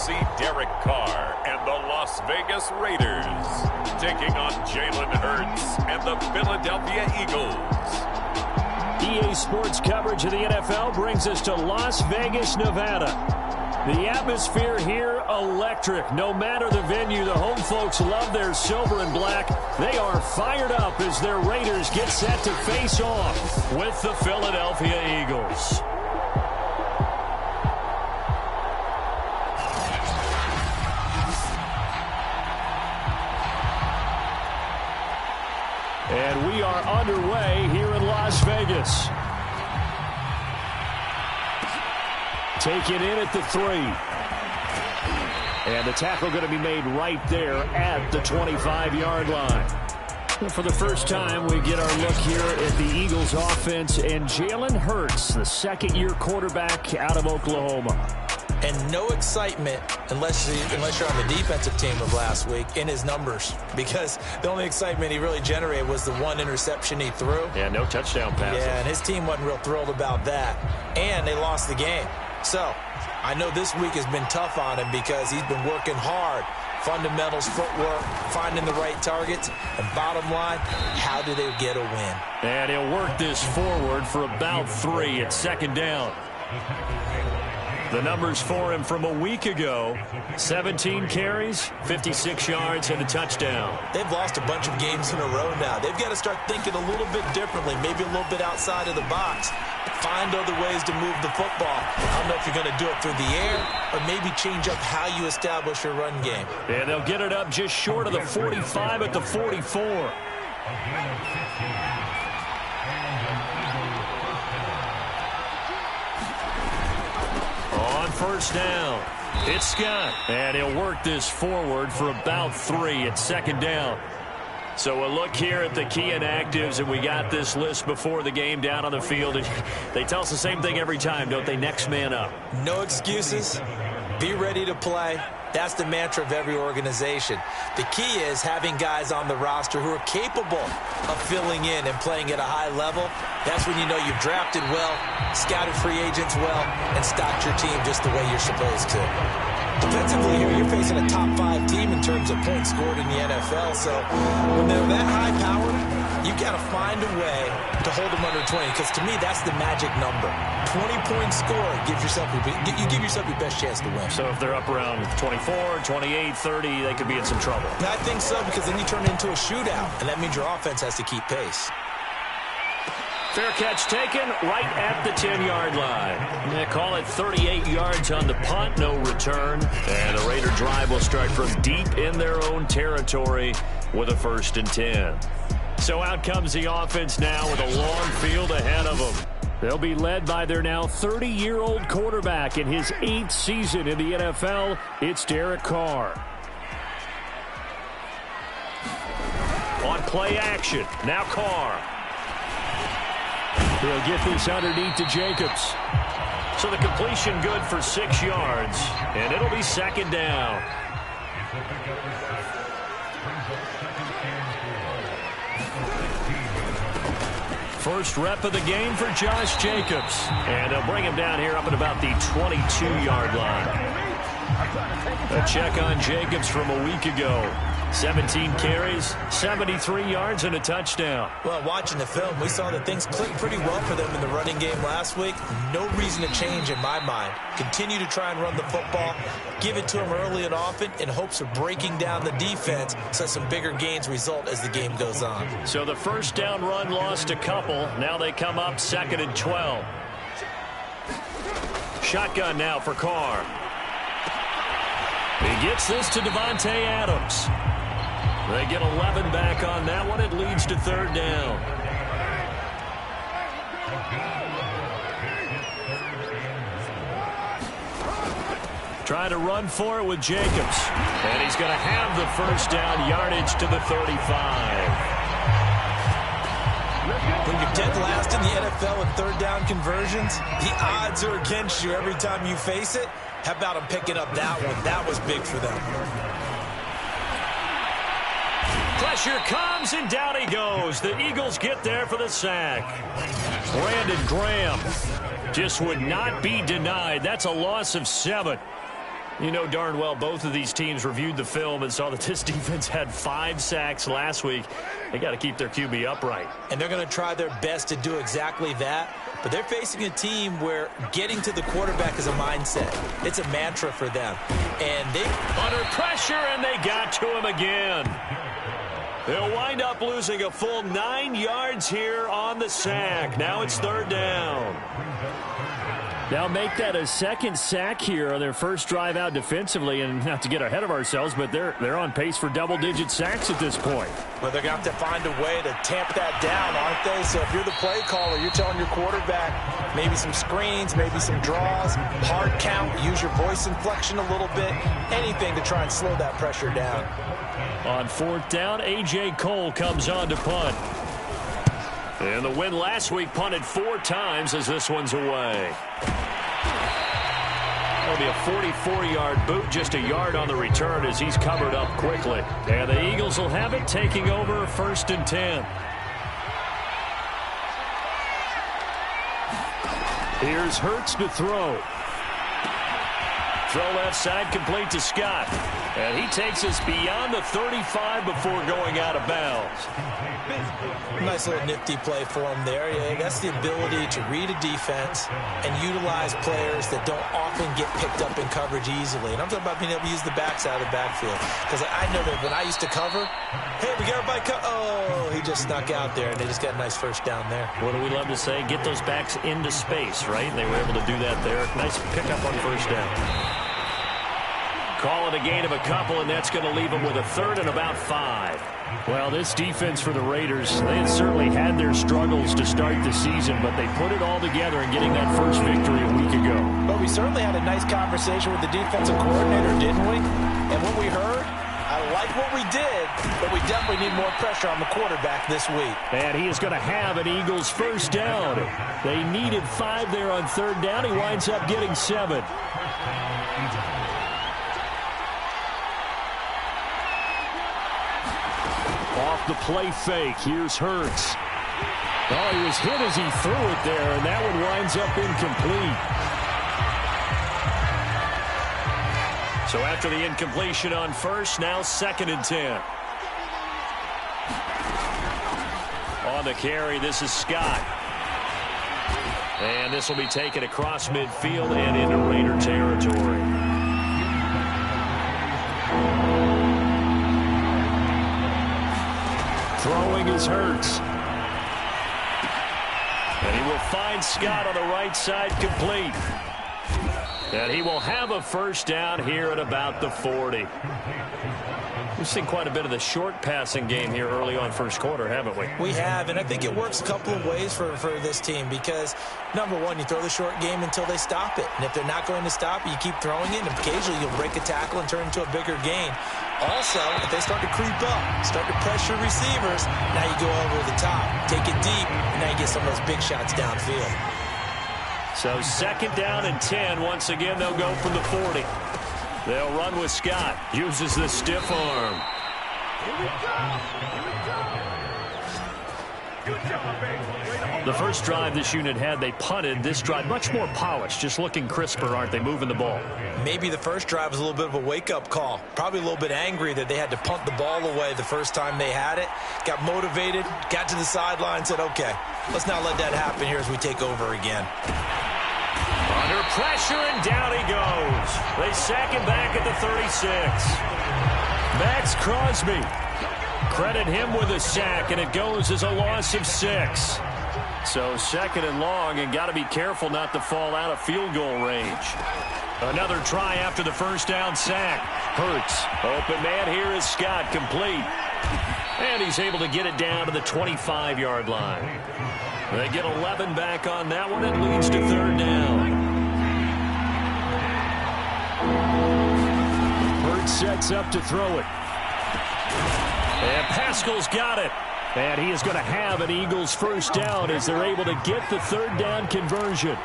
see Derek Carr and the Las Vegas Raiders taking on Jalen Hurts and the Philadelphia Eagles. EA Sports coverage of the NFL brings us to Las Vegas, Nevada. The atmosphere here, electric. No matter the venue, the home folks love their silver and black. They are fired up as their Raiders get set to face off with the Philadelphia Eagles. And we are underway here in Las Vegas. Taken in at the 3. And the tackle going to be made right there at the 25-yard line. For the first time, we get our look here at the Eagles offense and Jalen Hurts, the second-year quarterback out of Oklahoma. And no excitement unless you're on the defensive team of last week in his numbers, because the only excitement he really generated was the one interception he threw. Yeah, no touchdown passes. Yeah, and his team wasn't real thrilled about that. And they lost the game. So I know this week has been tough on him because he's been working hard. Fundamentals, footwork, finding the right targets. And bottom line, how do they get a win? And he'll work this forward for about 3 at second down. The numbers for him from a week ago: 17 carries, 56 yards, and a touchdown. They've lost a bunch of games in a row now. They've got to start thinking a little bit differently, maybe a little bit outside of the box. Find other ways to move the football. I don't know if you're going to do it through the air or maybe change up how you establish your run game. And they'll get it up just short of the 45 at the 44. On first down, it's Scott. And he'll work this forward for about 3 at second down. So a look here at the key inactives, and we got this list before the game down on the field. And they tell us the same thing every time, don't they? Next man up. No excuses. Be ready to play. That's the mantra of every organization. The key is having guys on the roster who are capable of filling in and playing at a high level. That's when you know you've drafted well, scouted free agents well, and stocked your team just the way you're supposed to. Defensively here, you're facing a top 5 team in terms of points scored in the NFL. So when they're that high powered, you've got to find a way to hold them under 20. Because to me, that's the magic number. 20-point score gives yourself you give yourself your best chance to win. So if they're up around 24, 28, 30, they could be in some trouble. I think so, because then you turn it into a shootout, and that means your offense has to keep pace. Fair catch taken right at the 10-yard line. They call it 38 yards on the punt, no return. And the Raider drive will start from deep in their own territory with a 1st and 10. So out comes the offense now with a long field ahead of them. They'll be led by their now 30-year-old quarterback in his 8th season in the NFL. It's Derek Carr. On play action, now Carr. He'll get this underneath to Jacobs. So the completion good for 6 yards, and it'll be second down. First rep of the game for Josh Jacobs. And they'll bring him down here up at about the 22-yard line. A check on Jacobs from a week ago. 17 carries, 73 yards, and a touchdown. Well, watching the film, we saw that things clicked pretty well for them in the running game last week. No reason to change in my mind. Continue to try and run the football. Give it to them early and often in hopes of breaking down the defense so some bigger gains result as the game goes on. So the first down run lost a couple. Now they come up 2nd and 12. Shotgun now for Carr. He gets this to Devontae Adams. They get 11 back on that one. It leads to 3rd down. Trying to run for it with Jacobs. And he's going to have the first down, yardage to the 35. When you're dead last in the NFL in 3rd down conversions, the odds are against you every time you face it. How about them picking up that one? That was big for them. Pressure comes, and down he goes. The Eagles get there for the sack. Brandon Graham just would not be denied. That's a loss of 7. You know darn well both of these teams reviewed the film and saw that this defense had 5 sacks last week. They got to keep their QB upright. And they're going to try their best to do exactly that. But they're facing a team where getting to the quarterback is a mindset. It's a mantra for them. And they under pressure, and they got to him again. They'll wind up losing a full 9 yards here on the sack. Now it's 3rd down. They'll make that a second sack here on their first drive out defensively, and not to get ahead of ourselves, but they're on pace for double-digit sacks at this point. Well, they're going to have to find a way to tamp that down, aren't they? So if you're the play caller, you're telling your quarterback maybe some screens, maybe some draws, hard count, use your voice inflection a little bit, anything to try and slow that pressure down. On 4th down, A.J. Cole comes on to punt. And the win last week punted 4 times as this one's away. That'll be a 44-yard boot, just a yard on the return as he's covered up quickly. And the Eagles will have it, taking over 1st and 10. Here's Hurts to throw. Throw left side, complete to Scott. And he takes us beyond the 35 before going out of bounds. Nice little nifty play for him there. Yeah, that's the ability to read a defense and utilize players that don't often get picked up in coverage easily. And I'm talking about being able to use the backs out of the backfield. Because I know that when I used to cover, hey, we got everybody oh, he just snuck out there, and they just got a nice first down there. What do we love to say? Get those backs into space, right? And they were able to do that there. Nice pickup on first down. Call it a gain of a couple, and that's going to leave them with a 3rd and about 5. Well, this defense for the Raiders, they had certainly had their struggles to start the season, but they put it all together in getting that first victory a week ago. But we certainly had a nice conversation with the defensive coordinator, didn't we? And what we heard, I like what we did, but we definitely need more pressure on the quarterback this week. And he is going to have an Eagles first down. They needed 5 there on 3rd down. He winds up getting 7. Off the play fake, here's Hurts. Oh, he was hit as he threw it there, and that one winds up incomplete. So after the incompletion on first, now 2nd and 10. On the carry, this is Scott. And this will be taken across midfield and into Raider territory. Throwing is Hurts. And he will find Scott on the right side, complete. And he will have a first down here at about the 40. We've seen quite a bit of the short passing game here early on first quarter, haven't we? We have, and I think it works a couple of ways for this team because, number one, you throw the short game until they stop it. And if they're not going to stop it, you keep throwing it, and occasionally you'll break a tackle and turn it into a bigger gain. Also, if they start to creep up, start to pressure receivers, now you go over the top, take it deep, and now you get some of those big shots downfield. So 2nd down and 10. Once again, they'll go from the 40. They'll run with Scott. Uses the stiff arm. Here we go. Good job, baby. The first drive this unit had, they punted. This drive, much more polished, just looking crisper, aren't they, moving the ball? Maybe the first drive was a little bit of a wake-up call. Probably a little bit angry that they had to punt the ball away the first time they had it. Got motivated, got to the sideline, said, okay, let's not let that happen here as we take over again. Under pressure, and down he goes. They sack him back at the 36. Max Crosby. Credit him with a sack, and it goes as a loss of 6. So 2nd and long, and got to be careful not to fall out of field goal range. Another try after the first down sack. Hurts. Open man here is Scott, complete. And he's able to get it down to the 25-yard line. They get 11 back on that one. It leads to 3rd down. Hurts sets up to throw it. And Pascal's got it. And he is going to have an Eagles first down as they're able to get the 3rd down conversion.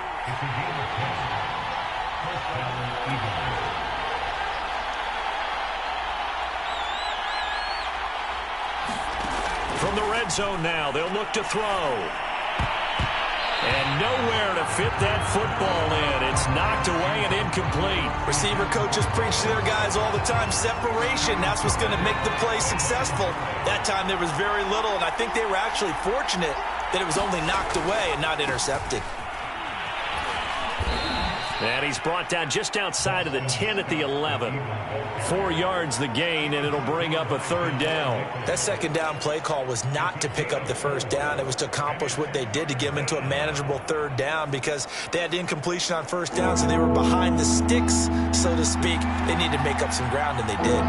From the red zone now, they'll look to throw. And nowhere to fit that football in. It's knocked away and incomplete. Receiver coaches preach to their guys all the time. Separation, that's what's going to make the play successful. That time there was very little, and I think they were actually fortunate that it was only knocked away and not intercepted. And he's brought down just outside of the 10 at the 11. 4 yards the gain, and it'll bring up a third down. That second down play call was not to pick up the first down. It was to accomplish what they did, to get them into a manageable third down, because they had incompletion on first down, so they were behind the sticks, so to speak. They needed to make up some ground, and they did.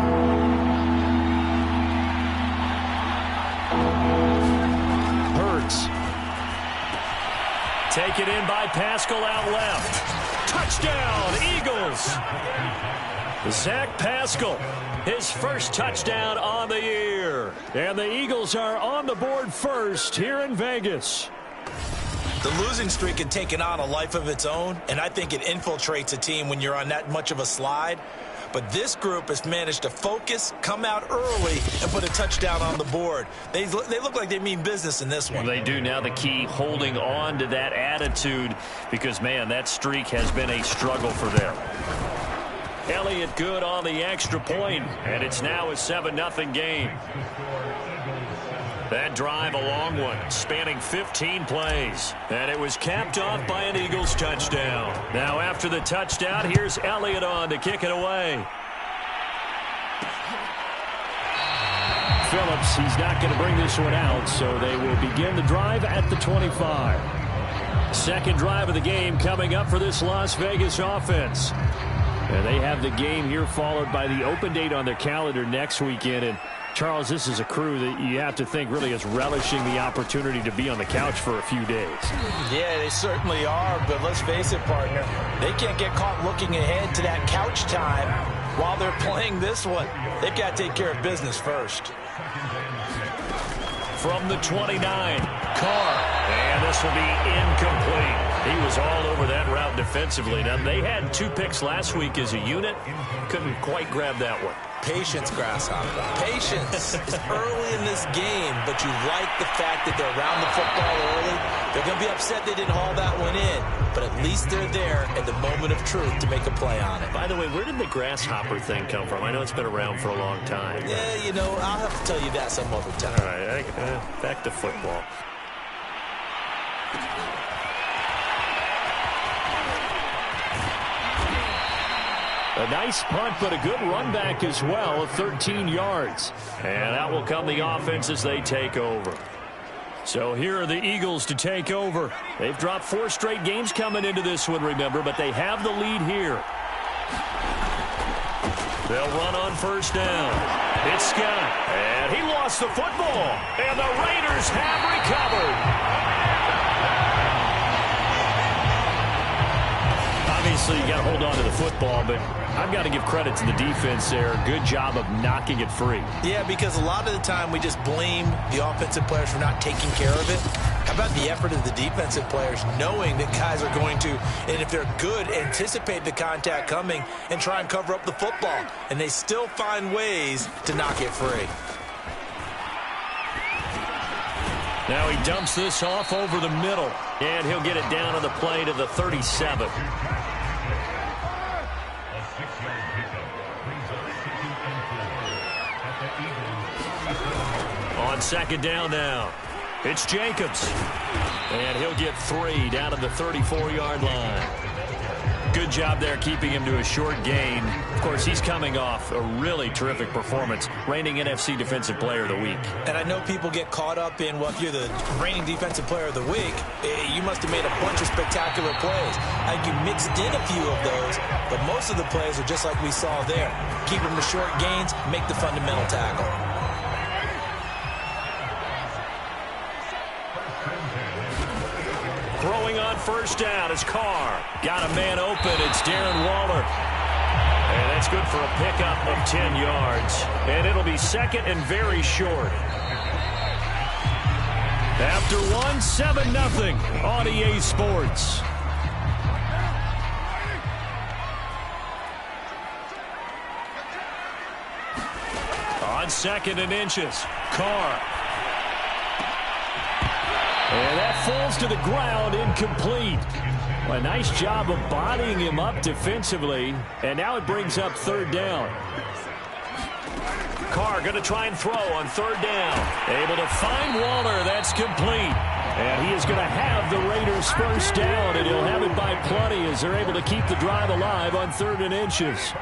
Hurts. Taken in by Pascal out left. Touchdown, Eagles. Zach Pascal, his first touchdown on the year. And the Eagles are on the board first here in Vegas. The losing streak had taken on a life of its own, and I think it infiltrates a team when you're on that much of a slide. But this group has managed to focus, come out early, and put a touchdown on the board. They look like they mean business in this one. They do. Now the key, holding on to that attitude, because, man, that streak has been a struggle for them. Elliott good on the extra point, and it's now a 7-0 game. That drive, a long one, spanning 15 plays. And it was capped off by an Eagles touchdown. Now after the touchdown, here's Elliott on to kick it away. Phillips, he's not going to bring this one out, so they will begin the drive at the 25. Second drive of the game coming up for this Las Vegas offense. And they have the game here followed by the open date on their calendar next weekend. And Charles, this is a crew that you have to think really is relishing the opportunity to be on the couch for a few days. Yeah, they certainly are, but let's face it, partner, they can't get caught looking ahead to that couch time while they're playing this one. They've got to take care of business first. From the 29, Carr, and this will be incomplete. He was all over that route defensively. Now, they had 2 picks last week as a unit. Couldn't quite grab that one. Patience, Grasshopper. Patience is early in this game, but you like the fact that they're around the football early. They're going to be upset they didn't haul that one in, but at least they're there at the moment of truth to make a play on it. By the way, where did the grasshopper thing come from? I know it's been around for a long time. Yeah, you know, I'll have to tell you that some other time. All right, back to football. A nice punt, but a good run back as well of 13 yards. And that will come the offense as they take over. So here are the Eagles to take over. They've dropped 4 straight games coming into this one, remember, but they have the lead here. They'll run on first down. It's Scott, and he lost the football, and the Raiders have recovered. Obviously, you got to hold on to the football, but I've got to give credit to the defense there. Good job of knocking it free. Yeah, because a lot of the time we just blame the offensive players for not taking care of it. How about the effort of the defensive players knowing that guys are going to, and if they're good, anticipate the contact coming and try and cover up the football. And they still find ways to knock it free. Now he dumps this off over the middle, and he'll get it down on the play to the 37. On second down now, it's Jacobs. And he'll get 3 down at the 34-yard line. Good job there keeping him to a short gain. Of course, he's coming off a really terrific performance, reigning NFC Defensive Player of the Week. And I know people get caught up in, well, if you're the reigning Defensive Player of the Week, you must have made a bunch of spectacular plays. I think you mixed in a few of those, but most of the plays are just like we saw there. Keep them to short gains, make the fundamental tackle. Throwing on first down is Carr. Got a man open. It's Darren Waller. And that's good for a pickup of 10 yards. And it'll be second and very short. After 1, 7-0 on EA Sports. On second and inches, Carr. And that falls to the ground, incomplete. Well, a nice job of bodying him up defensively, and now it brings up third down. Carr going to try and throw on third down. Able to find Waller. That's complete. And he is going to have the Raiders first down, and he'll have it by plenty as they're able to keep the drive alive on 3rd and inches.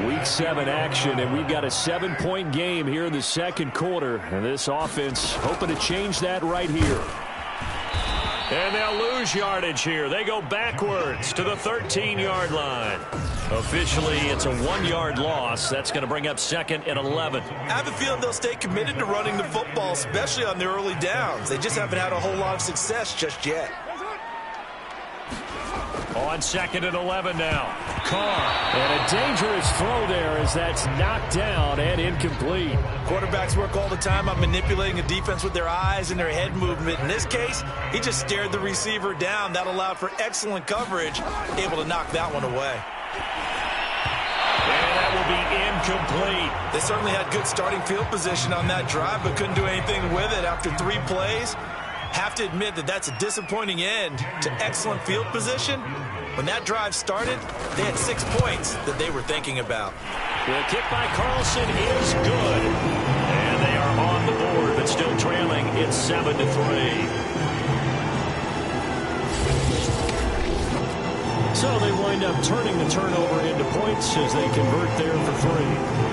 Week 7 action, and we've got a 7-point game here in the second quarter. And this offense hoping to change that right here. And they'll lose yardage here. They go backwards to the 13-yard line. Officially, it's a 1-yard loss. That's going to bring up 2nd and 11. I have a feeling they'll stay committed to running the football, especially on the early downs. They just haven't had a whole lot of success just yet. On 2nd and 11 now. Carr. And a dangerous throw there as that's knocked down and incomplete. Quarterbacks work all the time on manipulating a defense with their eyes and their head movement. In this case, he just stared the receiver down. That allowed for excellent coverage, able to knock that one away. And that will be incomplete. They certainly had good starting field position on that drive, but couldn't do anything with it after 3 plays. Have to admit that that's a disappointing end to excellent field position. When that drive started, they had 6 points that they were thinking about. The kick by Carlson is good. And they are on the board, but still trailing. It's 7-3. So they wind up turning the turnover into points as they convert there for 3.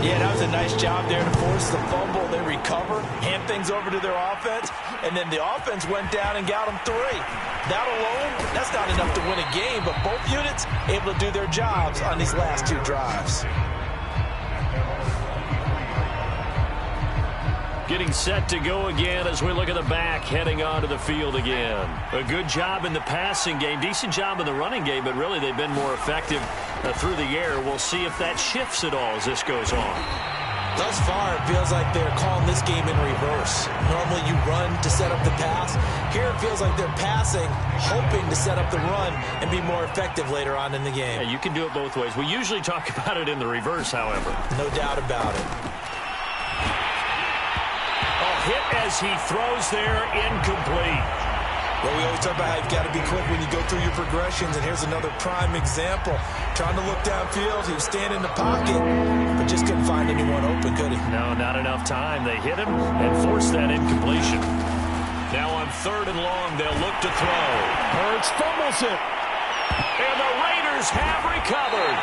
Yeah, that was a nice job there to force the fumble. They recover, hand things over to their offense, and then the offense went down and got them 3. That alone, that's not enough to win a game, but both units able to do their jobs on these last 2 drives. Getting set to go again as we look at the back, heading onto the field again. A good job in the passing game, decent job in the running game, but really they've been more effective through the air. We'll see if that shifts at all as this goes on. Thus far, it feels like they're calling this game in reverse. Normally you run to set up the pass. Here it feels like they're passing, hoping to set up the run and be more effective later on in the game. Yeah, you can do it both ways. We usually talk about it in the reverse, however. No doubt about it. Hit as he throws there, incomplete. Well, we always talk about how you've got to be quick when you go through your progressions, and here's another prime example. Trying to look downfield, he was standing in the pocket, but just couldn't find anyone open, could he? No, not enough time. They hit him and forced that incompletion. Now on 3rd and long, they'll look to throw. Hurts fumbles it. And the Raiders have recovered.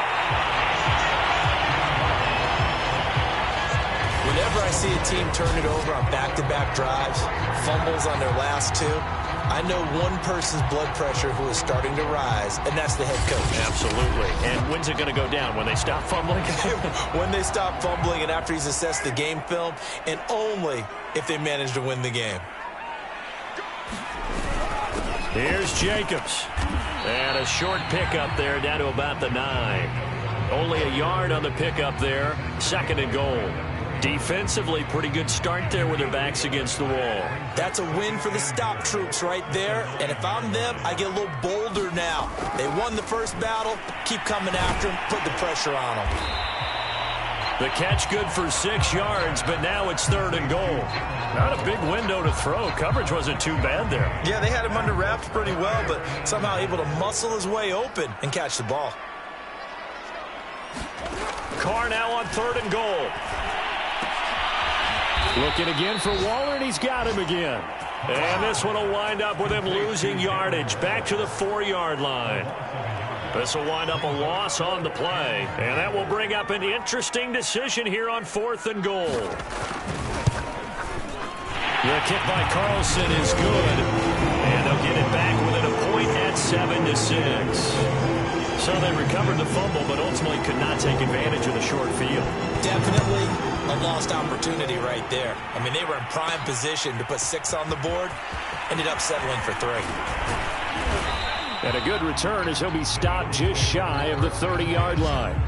Whenever I see a team turn it over on back-to-back drives, fumbles on their last 2, I know one person's blood pressure who is starting to rise, and that's the head coach. Absolutely. And when's it going to go down? When they stop fumbling? When they stop fumbling and after he's assessed the game film, and only if they manage to win the game. Here's Jacobs. And a short pickup there down to about the 9. Only a yard on the pickup there. 2nd and goal. Defensively, pretty good start there with their backs against the wall. That's a win for the stop troops right there. And if I'm them, I get a little bolder now. They won the first battle. Keep coming after them. Put the pressure on them. The catch good for 6 yards, but now it's 3rd and goal. Not a big window to throw. Coverage wasn't too bad there. Yeah, they had him under wraps pretty well, but somehow able to muscle his way open and catch the ball. Carr now on 3rd and goal. Looking again for Waller, and he's got him again. And this one will wind up with him losing yardage back to the 4-yard line. This will wind up a loss on the play, and that will bring up an interesting decision here on 4th and goal. The kick by Carlson is good, and they'll get it back within a point at 7-6. So they recovered the fumble, but ultimately could not take advantage of the short field. Definitely a lost opportunity right there. I mean, they were in prime position to put 6 on the board. Ended up settling for 3. And a good return as he'll be stopped just shy of the 30-yard line.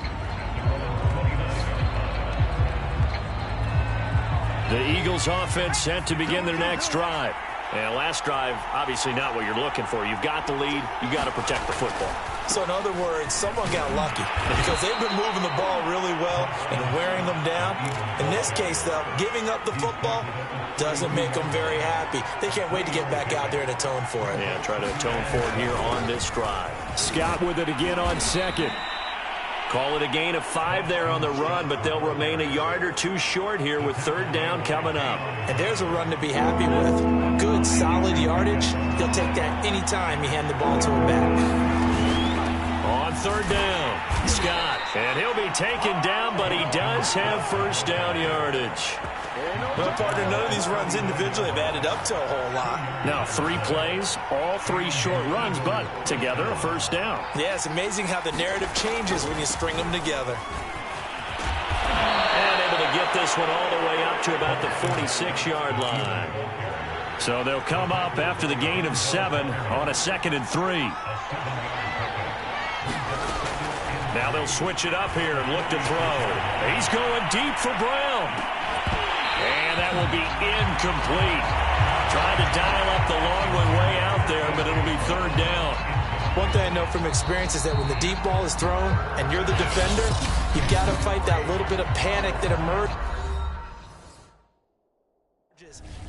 The Eagles offense set to begin their next drive. And last drive, obviously not what you're looking for. You've got the lead. You've got to protect the football. So in other words, someone got lucky because they've been moving the ball really well and wearing them down. In this case, though, giving up the football doesn't make them very happy. They can't wait to get back out there and atone for it. Yeah, try to atone for it here on this drive. Scott with it again on second. Call it a gain of 5 there on the run, but they'll remain a yard or two short here with third down coming up. And there's a run to be happy with. Good, solid yardage. They'll take that anytime you hand the ball to him back. On third down, Scott. And he'll be taken down, but he does have first down yardage. Well, partner, none of these runs individually have added up to a whole lot. Now, 3 plays, all 3 short runs, but together a first down. Yeah, it's amazing how the narrative changes when you string them together. And able to get this one all the way up to about the 46-yard line. So they'll come up after the gain of 7 on a 2nd and 3. Now they'll switch it up here and look to throw. He's going deep for Brown. And that will be incomplete. Trying to dial up the long way out there, but it'll be third down. One thing I know from experience is that when the deep ball is thrown and you're the defender, you've got to fight that little bit of panic that emerges.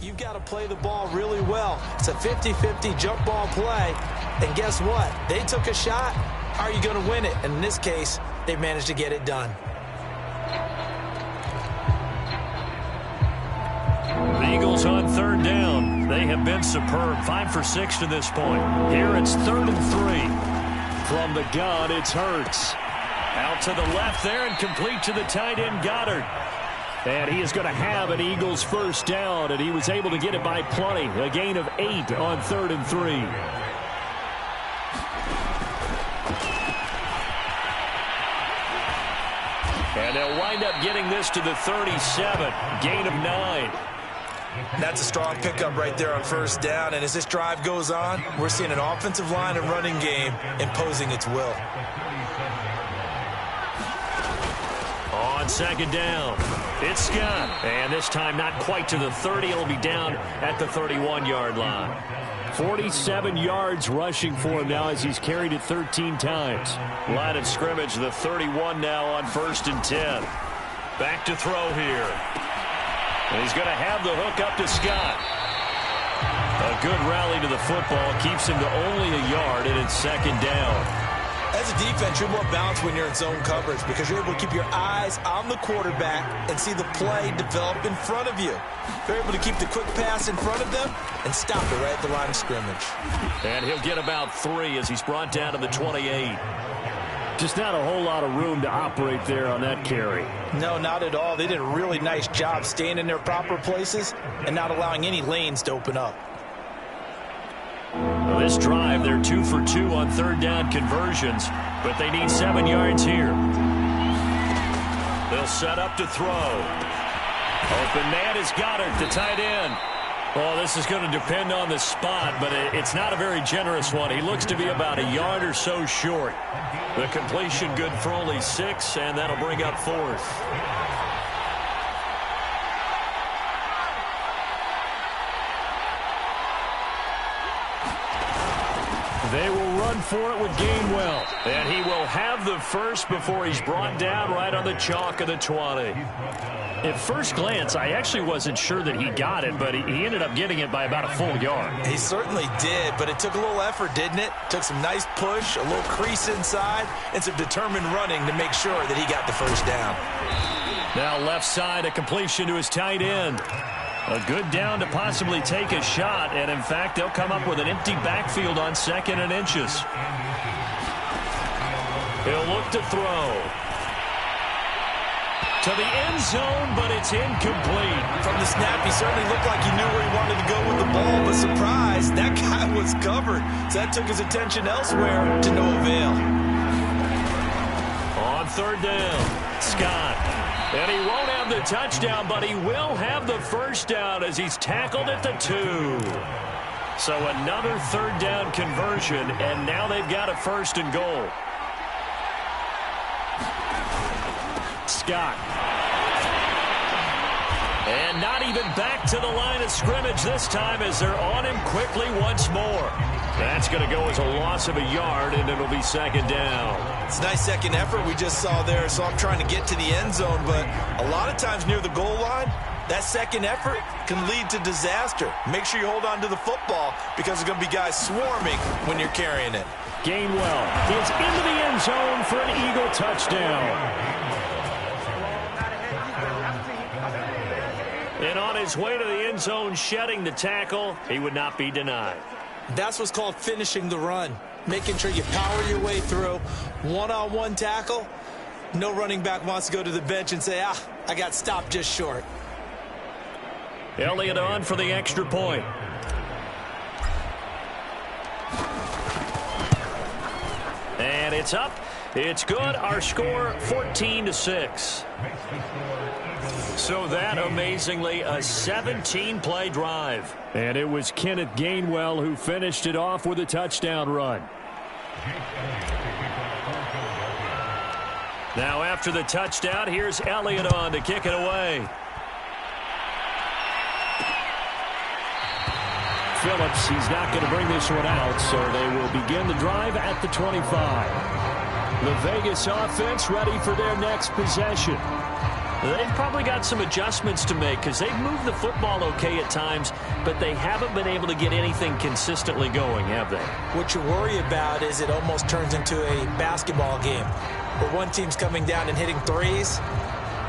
You've got to play the ball really well. It's a 50-50 jump ball play. And guess what? They took a shot. Are you going to win it? And in this case, they managed to get it done. The Eagles on third down. They have been superb. 5 for 6 to this point. Here it's 3rd and 3. From the gun, it's Hurts. Out to the left there and complete to the tight end, Goddard. And he is going to have an Eagles first down, and he was able to get it by plenty. A gain of 8 on 3rd and 3. And they'll wind up getting this to the 37. Gain of 9. That's a strong pickup right there on first down. And as this drive goes on, we're seeing an offensive line and running game imposing its will. On second down, it's Scott. And this time not quite to the 30. He'll be down at the 31-yard line. 47 yards rushing for him now as he's carried it 13 times. Line of scrimmage, the 31 now on 1st and 10. Back to throw here. And he's going to have the hook up to Scott. A good rally to the football keeps him to only a yard, and it's 2nd down. As a defense, you're more balanced when you're in zone coverage because you're able to keep your eyes on the quarterback and see the play develop in front of you. You're able to keep the quick pass in front of them and stop it right at the line of scrimmage. And he'll get about 3 as he's brought down to the 28. Just not a whole lot of room to operate there on that carry. No, not at all. They did a really nice job staying in their proper places and not allowing any lanes to open up. Well, this drive, they're 2 for 2 on third down conversions, but they need 7 yards here. They'll set up to throw. Open man is Goddard, the tight end. Well, this is going to depend on the spot, but it's not a very generous one. He looks to be about a yard or so short. The completion good for only 6, and that'll bring up 4th. They will run for it with Gainwell. And he will have the first before he's brought down right on the chalk of the 20. At first glance, I actually wasn't sure that he got it, but he ended up getting it by about a full yard. He certainly did, but it took a little effort, didn't it? Took some nice push, a little crease inside, and some determined running to make sure that he got the first down. Now left side, a completion to his tight end. A good down to possibly take a shot, and in fact, they'll come up with an empty backfield on 2nd and inches. He'll look to throw. To the end zone, but it's incomplete. From the snap, he certainly looked like he knew where he wanted to go with the ball, but surprise, that guy was covered. So that took his attention elsewhere to no avail. On third down, Scott. And he won't have the touchdown, but he will have the first down as he's tackled at the 2. So another third down conversion, and now they've got a 1st and goal. Scott. And not even back to the line of scrimmage this time as they're on him quickly once more. That's going to go as a loss of a yard, and it'll be second down. It's a nice second effort we just saw there, so I'm trying to get to the end zone, but a lot of times near the goal line, that second effort can lead to disaster. Make sure you hold on to the football because there's going to be guys swarming when you're carrying it. Gainwell is into the end zone for an Eagle touchdown. And on his way to the end zone, shedding the tackle, he would not be denied. That's what's called finishing the run. Making sure you power your way through. One-on-one tackle. No running back wants to go to the bench and say, I got stopped just short. Elliott on for the extra point. And it's up. It's good. Our score 14-6. So that, amazingly, a 17-play drive. And it was Kenneth Gainwell who finished it off with a touchdown run. Now after the touchdown, here's Elliott on to kick it away. Phillips, he's not going to bring this one out, so they will begin the drive at the 25. The Vegas offense ready for their next possession. They've probably got some adjustments to make because they've moved the football okay at times, but they haven't been able to get anything consistently going, have they? What you worry about is it almost turns into a basketball game where one team's coming down and hitting threes,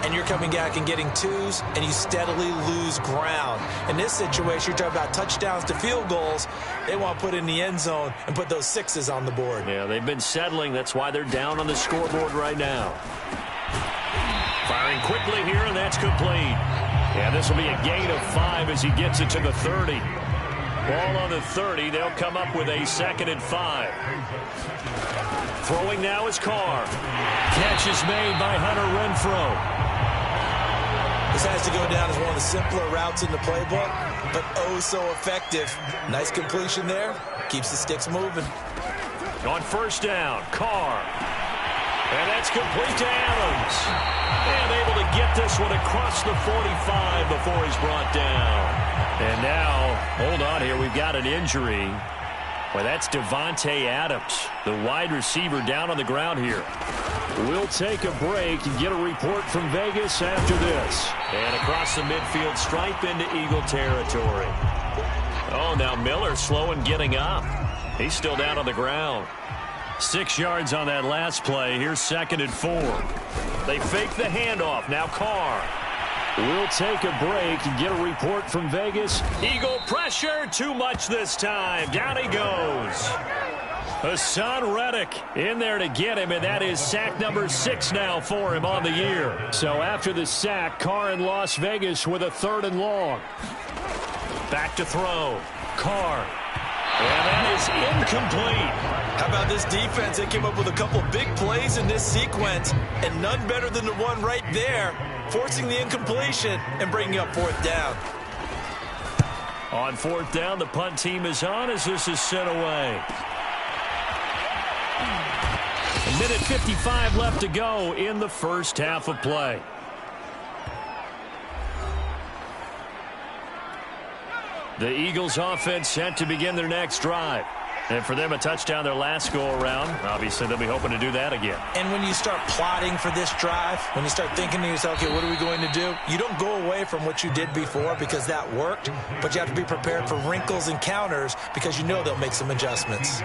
and you're coming back and getting twos, and you steadily lose ground. In this situation, you're talking about touchdowns to field goals. They want to put in the end zone and put those sixes on the board. Yeah, they've been settling. That's why they're down on the scoreboard right now. Firing quickly here, and that's complete. Yeah, this will be a gain of 5 as he gets it to the 30. Ball on the 30. They'll come up with a 2nd and 5. Throwing now is Carr. Catch is made by Hunter Renfrow. This has to go down as one of the simpler routes in the playbook, but oh so effective. Nice completion there. Keeps the sticks moving. On first down, Carr. And that's complete to Adams. And able to get this one across the 45 before he's brought down. And now, hold on here, we've got an injury. Well, that's Davante Adams, the wide receiver down on the ground here. We'll take a break and get a report from Vegas after this. And across the midfield stripe into Eagle territory. Oh, now Miller slow in getting up. He's still down on the ground. 6 yards on that last play. Here's 2nd and 4. They fake the handoff. Now Carr. We'll take a break and get a report from Vegas. Eagle pressure. Too much this time. Down he goes. Hassan Reddick in there to get him, and that is sack number 6 now for him on the year. So after the sack, Carr in Las Vegas with a 3rd and long. Back to throw. Carr. And that is incomplete. How about this defense? They came up with a couple big plays in this sequence, and none better than the one right there, forcing the incompletion and bringing up 4th down. On 4th down, the punt team is on as this is sent away. A minute 55 left to go in the first half of play. The Eagles offense set to begin their next drive. And for them, a touchdown their last go-around. Obviously, they'll be hoping to do that again. And when you start plotting for this drive, when you start thinking to yourself, okay, what are we going to do? You don't go away from what you did before because that worked, but you have to be prepared for wrinkles and counters because you know they'll make some adjustments.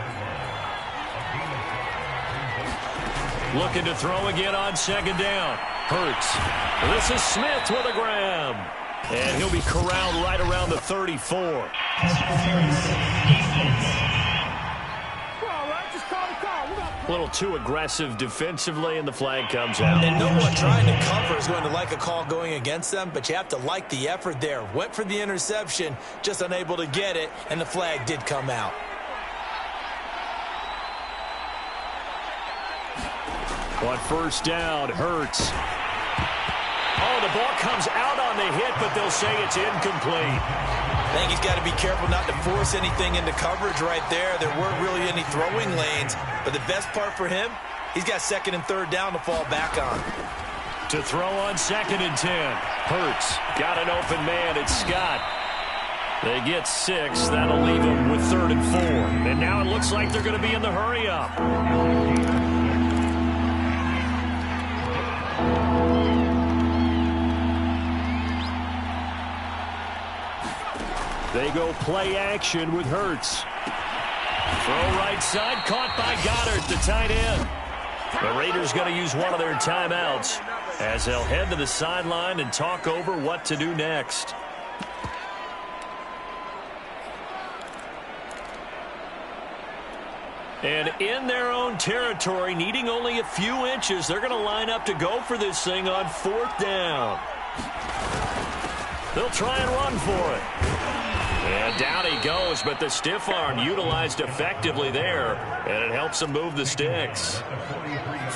Looking to throw again on 2nd down. Hurts. This is Smith with a grab. And he'll be corralled right around the 34. A little too aggressive defensively, and the flag comes out. And no one trying to cover is going to like a call going against them, but you have to like the effort there. Went for the interception, just unable to get it, and the flag did come out. On first down, Hurts. Oh, the ball comes out on the hit, but they'll say it's incomplete. I think he's got to be careful not to force anything into coverage right there. There weren't really any throwing lanes, but the best part for him, he's got 2nd and 3rd down to fall back on. To throw on 2nd and 10. Hurts got an open man. It's Scott. They get 6. That'll leave them with 3rd and 4. And now it looks like they're going to be in the hurry-up. They go play action with Hurts. Throw right side, caught by Goddard, the tight end. The Raiders going to use one of their timeouts as they'll head to the sideline and talk over what to do next. And in their own territory, needing only a few inches, they're going to line up to go for this thing on 4th down. They'll try and run for it. And down he goes, but the stiff arm utilized effectively there, and it helps them move the sticks.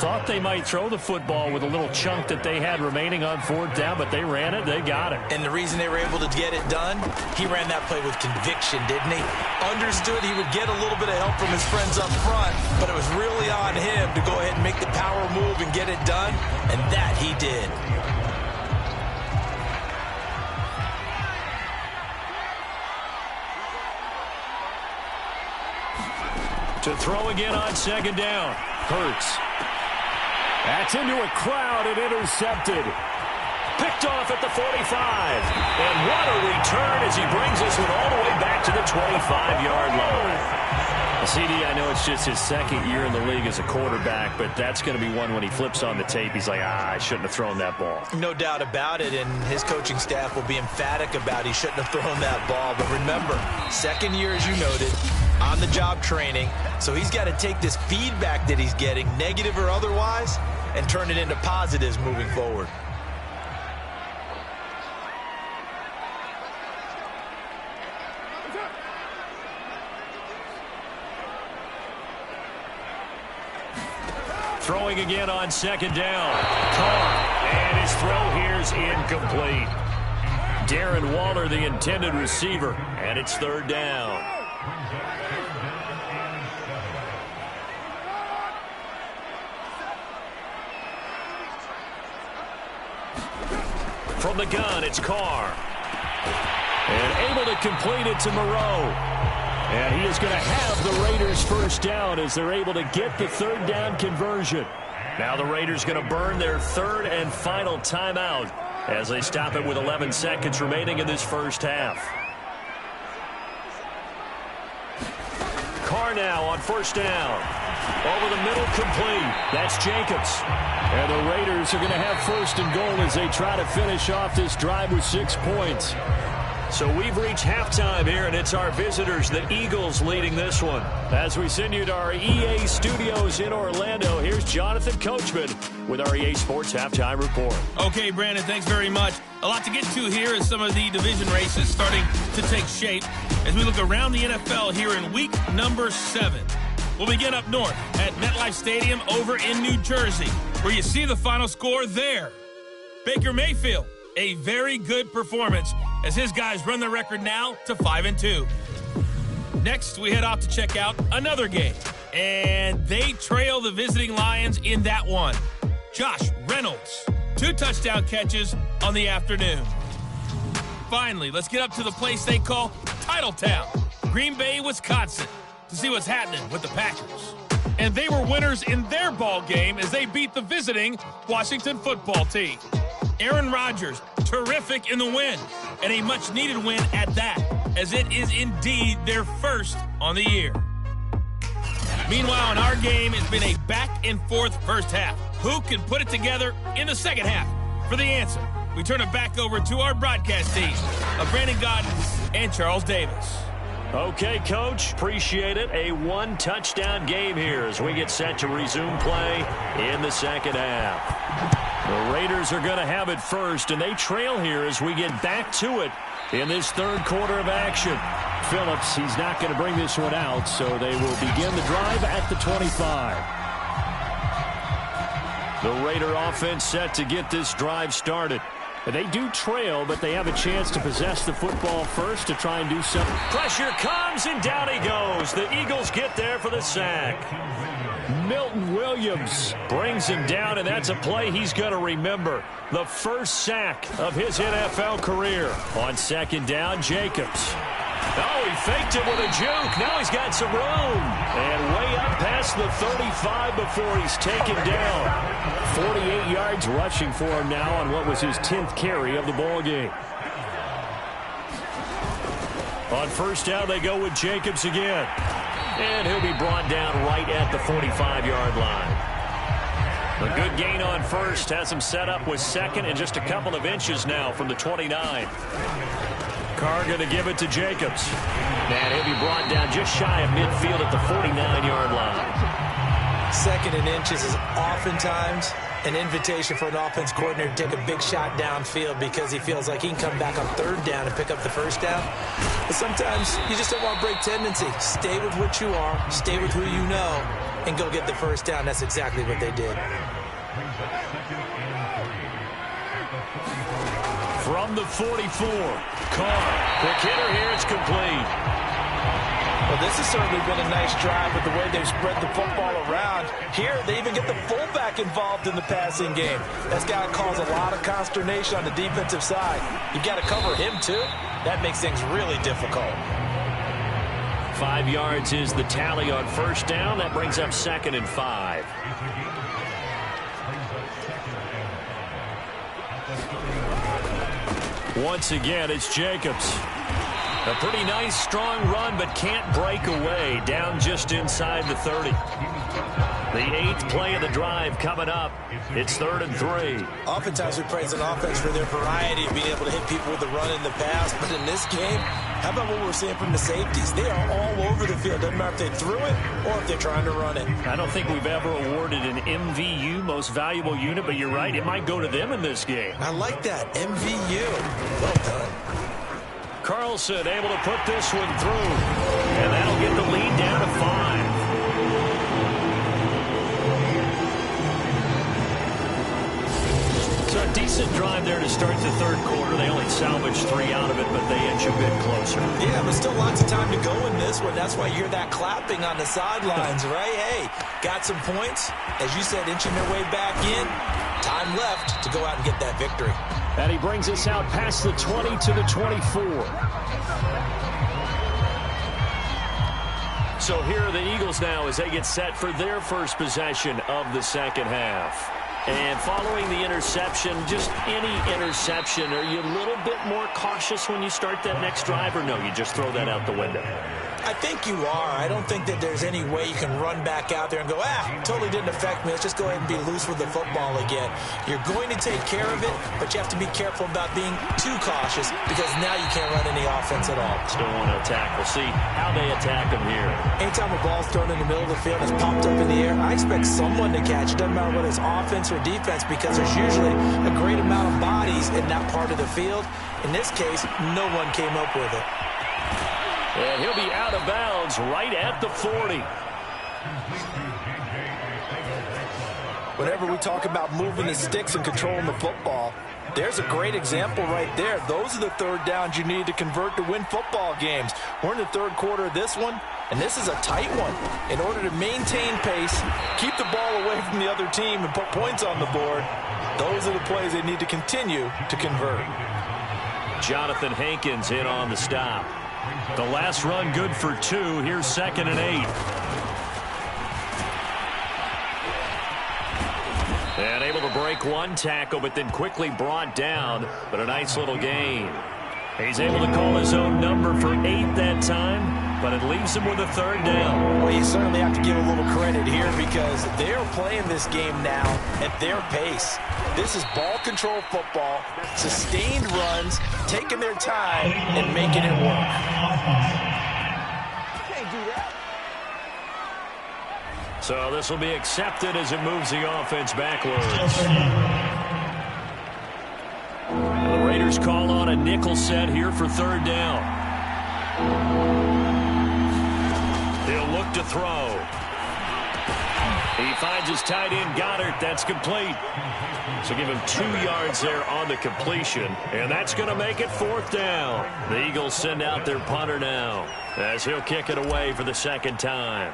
Thought they might throw the football with a little chunk that they had remaining on 4th down, but they ran it, they got it. And the reason they were able to get it done, he ran that play with conviction, didn't he? Understood he would get a little bit of help from his friends up front, but it was really on him to go ahead and make the power move and get it done, and that he did. To throw again on 2nd down. Hurts. That's into a crowd and intercepted. Picked off at the 45. And what a return as he brings this one all the way back to the 25-yard line. CD, I know it's just his 2nd year in the league as a quarterback, but that's going to be one when he flips on the tape. He's like, I shouldn't have thrown that ball. No doubt about it, and his coaching staff will be emphatic about he shouldn't have thrown that ball. But remember, 2nd year, as you noted, on-the-job training. So he's got to take this feedback that he's getting, negative or otherwise, and turn it into positives moving forward. Throwing again on 2nd down. Carr, and his throw here is incomplete. Darren Waller, the intended receiver, and it's 3rd down. From the gun, it's Carr. And able to complete it to Moreau. And he is going to have the Raiders 1st down as they're able to get the 3rd down conversion. Now the Raiders going to burn their 3rd and final timeout as they stop it with 11 seconds remaining in this 1st half. Carr now on 1st down. Over the middle, complete. That's Jacobs. And the Raiders are going to have 1st and goal as they try to finish off this drive with 6 points. So we've reached halftime here, and it's our visitors, the Eagles, leading this one. As we send you to our EA studios in Orlando, here's Jonathan Coachman with our EA Sports Halftime Report. Okay, Brandon, thanks very much. A lot to get to here as some of the division races starting to take shape as we look around the NFL here in week number 7. We'll begin up north at MetLife Stadium over in New Jersey, where you see the final score there. Baker Mayfield, a very good performance as his guys run the record now to 5-2. Next, we head off to check out another game, and they trail the visiting Lions in that one. Josh Reynolds, 2 touchdown catches on the afternoon. Finally, let's get up to the place they call Titletown, Green Bay, Wisconsin, to see what's happening with the Packers. And they were winners in their ball game as they beat the visiting Washington football team. Aaron Rodgers, terrific in the win, and a much-needed win at that, as it is indeed their 1st on the year. Meanwhile, in our game, it's been a back-and-forth 1st half. Who can put it together in the 2nd half? For the answer, we turn it back over to our broadcast team of Brandon Gaudin and Charles Davis. Okay, Coach, appreciate it. A 1-touchdown game here as we get set to resume play in the 2nd half. The Raiders are going to have it first, and they trail here as we get back to it in this 3rd quarter of action. Phillips, he's not going to bring this one out, so they will begin the drive at the 25. The Raider offense set to get this drive started. They do trail, but they have a chance to possess the football first to try and do something. Pressure comes, and down he goes. The Eagles get there for the sack. Milton Williams brings him down, and that's a play he's going to remember. The 1st sack of his NFL career. On 2nd down, Jacobs. Oh, he faked it with a juke. Now he's got some room. And way up past the 35 before he's taken down. 48 yards rushing for him now on what was his 10th carry of the ball game. On first down, they go with Jacobs again. And he'll be brought down right at the 45-yard line. A good gain on first has him set up with second and just a couple of inches now from the 29. Carr going to give it to Jacobs. And he'll be brought down just shy of midfield at the 49-yard line. Second and inches is oftentimes an invitation for an offense coordinator to take a big shot downfield because he feels like he can come back on third down and pick up the first down. But sometimes you just don't want to break tendency. Stay with what you are, stay with who you know, and go get the first down. That's exactly what they did. From the 44, Carr. Quick hitter here, it's complete. Well, this has certainly been a nice drive with the way they've spread the football around. Here, they even get the fullback involved in the passing game. That's got to cause a lot of consternation on the defensive side. You've got to cover him, too. That makes things really difficult. 5 yards is the tally on first down. That brings up 2nd and 5. Once again, it's Jacobs. A pretty nice, strong run, but can't break away. Down just inside the 30. The 8th play of the drive coming up. It's 3rd and 3. Oftentimes we praise an offense for their variety of being able to hit people with the run in the pass. But in this game, how about what we're seeing from the safeties? They are all over the field. Doesn't matter if they threw it or if they're trying to run it. I don't think we've ever awarded an MVU, most valuable unit, but you're right. It might go to them in this game. I like that. MVU. Well done. Carlson able to put this one through. And that'll get the lead down to 5. So a decent drive there to start the third quarter. They only salvaged 3 out of it, but they inch a bit closer. Yeah, but still lots of time to go in this one. That's why you hear that clapping on the sidelines, right? Hey, got some points. As you said, inching their way back in. Time left to go out and get that victory. And he brings us out past the 20 to the 24. So here are the Eagles now as they get set for their first possession of the second half. And following the interception, just any interception, are you a little bit more cautious when you start that next drive, or no, you just throw that out the window? I think you are. I don't think that there's any way you can run back out there and go, totally didn't affect me. Let's just go ahead and be loose with the football again. You're going to take care of it, but you have to be careful about being too cautious because now you can't run any offense at all. Still want to attack. We'll see how they attack them here. Anytime a ball's thrown in the middle of the field and it's popped up in the air, I expect someone to catch it. Doesn't matter whether it's offense or defense because there's usually a great amount of bodies in that part of the field. In this case, no one came up with it. And he'll be out of bounds right at the 40. Whenever we talk about moving the sticks and controlling the football, there's a great example right there. Those are the third downs you need to convert to win football games. We're in the third quarter of this one, and this is a tight one. In order to maintain pace, keep the ball away from the other team, and put points on the board, those are the plays they need to continue to convert. Jonathan Hankins in on the stop. The last run good for 2. Here's 2nd and 8. And able to break one tackle, but then quickly brought down. But a nice little gain. He's able to call his own number for 8 that time, but it leaves him with a third down. Well, you certainly have to give a little credit here because they're playing this game now at their pace. This is ball control football, sustained runs, taking their time and making it work. Can't do that. So this will be accepted as it moves the offense backwards. The Raiders call on a nickel set here for third down. He'll look to throw. He finds his tight end, Goddard. That's complete. So give him 2 yards there on the completion. And that's going to make it 4th down. The Eagles send out their punter now as he'll kick it away for the second time.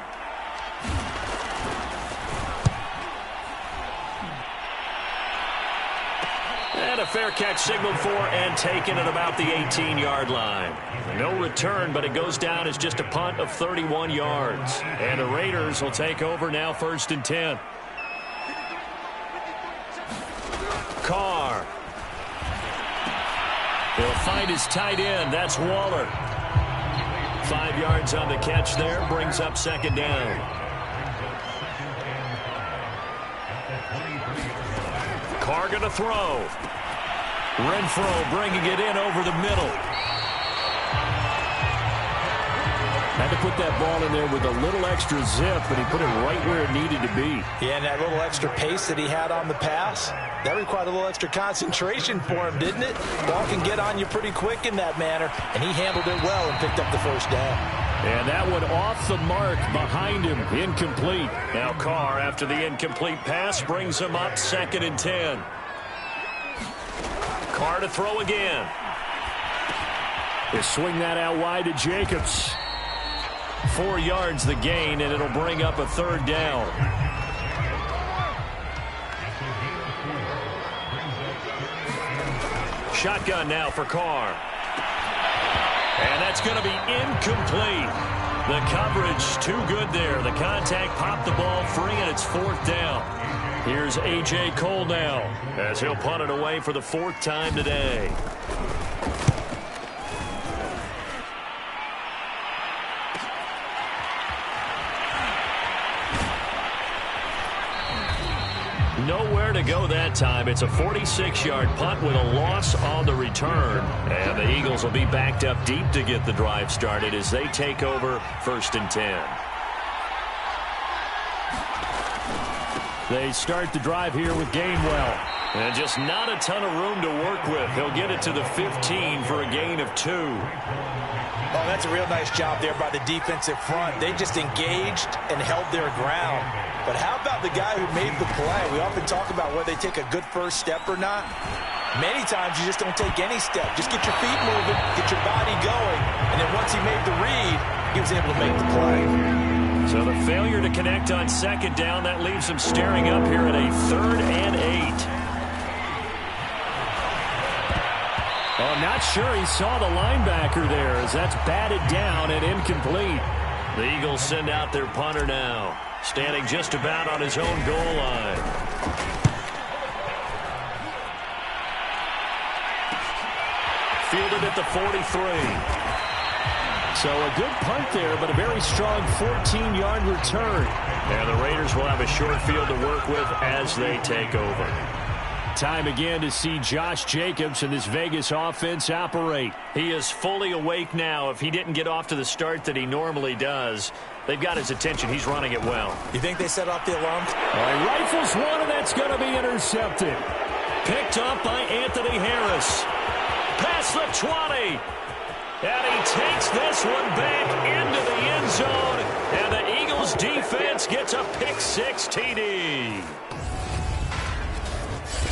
And a fair catch signaled for and taken at about the 18-yard line. No return, but it goes down as just a punt of 31 yards. And the Raiders will take over now, 1st and 10. Carr. He'll find his tight end. That's Waller. 5 yards on the catch there. Brings up 2nd down. Carr going to throw. Renfro bringing it in over the middle. Had to put that ball in there with a little extra zip, but he put it right where it needed to be. Yeah, and that little extra pace that he had on the pass, that required a little extra concentration for him, didn't it? Ball can get on you pretty quick in that manner, and he handled it well and picked up the 1st down. And that one off the mark behind him, incomplete. Now Carr, after the incomplete pass, brings him up 2nd and 10. Carr to throw again. They swing that out wide to Jacobs. 4 yards the gain, and it'll bring up a 3rd down. Shotgun now for Carr. And that's going to be incomplete. The coverage too good there. The contact popped the ball free, and it's 4th down. Here's A.J. Cole now as he'll punt it away for the 4th time today. Nowhere to go that time. It's a 46-yard punt with a loss on the return. And the Eagles will be backed up deep to get the drive started as they take over 1st and 10. They start the drive here with Gainwell. And just not a ton of room to work with. He'll get it to the 15 for a gain of 2. Oh, that's a real nice job there by the defensive front. They just engaged and held their ground. But how about the guy who made the play? We often talk about whether they take a good first step or not. Many times you just don't take any step. Just get your feet moving, get your body going, and then once he made the read, he was able to make the play. So the failure to connect on 2nd down, that leaves him staring up here at a 3rd and 8. Oh, I'm not sure he saw the linebacker there as that's batted down and incomplete. The Eagles send out their punter now, standing just about on his own goal line. Fielded at the 43. So a good punt there, but a very strong 14-yard return. And the Raiders will have a short field to work with as they take over. Time again to see Josh Jacobs and this Vegas offense operate. He is fully awake now. If he didn't get off to the start that he normally does, they've got his attention. He's running it well. You think they set off the alarm? He rifles one, and that's going to be intercepted. Picked up by Anthony Harris. Past the 20. And he takes this one back into the end zone. And the Eagles defense gets a pick-6 TD.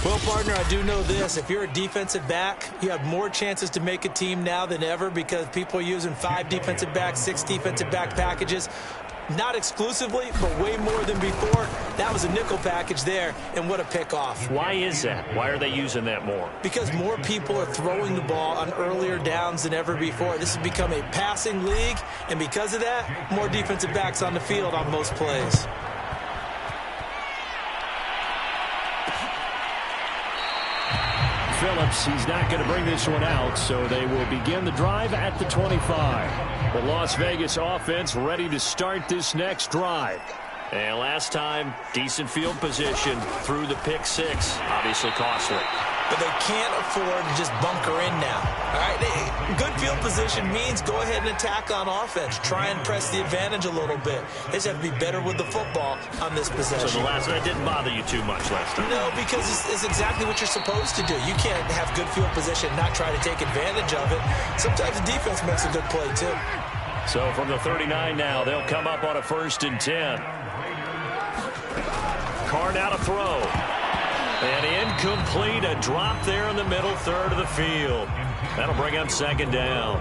Well, partner, I do know this. If you're a defensive back, you have more chances to make a team now than ever because people are using 5 defensive backs, 6 defensive back packages. Not exclusively, but way more than before. That was a nickel package there, and what a pickoff. Why is that? Why are they using that more? Because more people are throwing the ball on earlier downs than ever before. This has become a passing league, and because of that, more defensive backs on the field on most plays. Phillips, he's not going to bring this one out, so they will begin the drive at the 25. The Las Vegas offense ready to start this next drive. And last time, decent field position through the pick-6, obviously costly. But they can't afford to just bunker in now. All right, good field position means go ahead and attack on offense. Try and press the advantage a little bit. They just have to be better with the football on this possession. So the last that didn't bother you too much last time? No, because it's exactly what you're supposed to do. You can't have good field position and not try to take advantage of it. Sometimes the defense makes a good play, too. So from the 39 now, they'll come up on a 1st and 10. Carr now to throw. And incomplete, a drop there in the middle third of the field. That'll bring up 2nd down.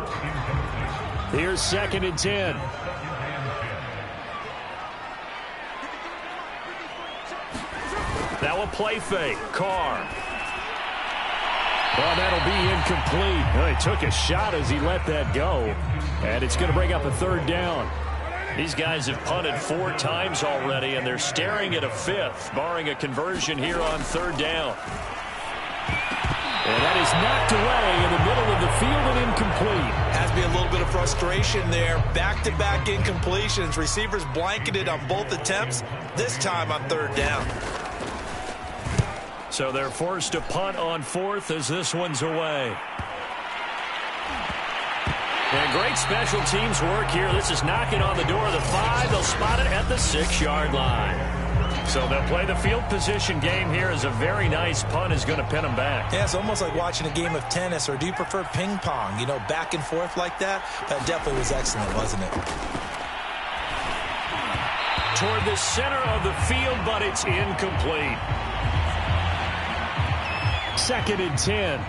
Here's 2nd and 10. Now a play fake. Carr. Well, that'll be incomplete. Well, he took a shot as he let that go. And it's going to bring up a third down. These guys have punted 4 times already, and they're staring at a 5th, barring a conversion here on third down. And that is knocked away in the middle of the field and incomplete. Has to be a little bit of frustration there. Back-to-back incompletions. Receivers blanketed on both attempts, this time on third down. So they're forced to punt on 4th as this one's away. And great special teams work here. This is knocking on the door of the 5. They'll spot it at the 6-yard line. So they'll play the field position game here as a very nice punt is going to pin them back. Yeah, it's almost like watching a game of tennis, or do you prefer ping pong? You know, back and forth like that? That definitely was excellent, wasn't it? Toward the center of the field, but it's incomplete. 2nd and 10.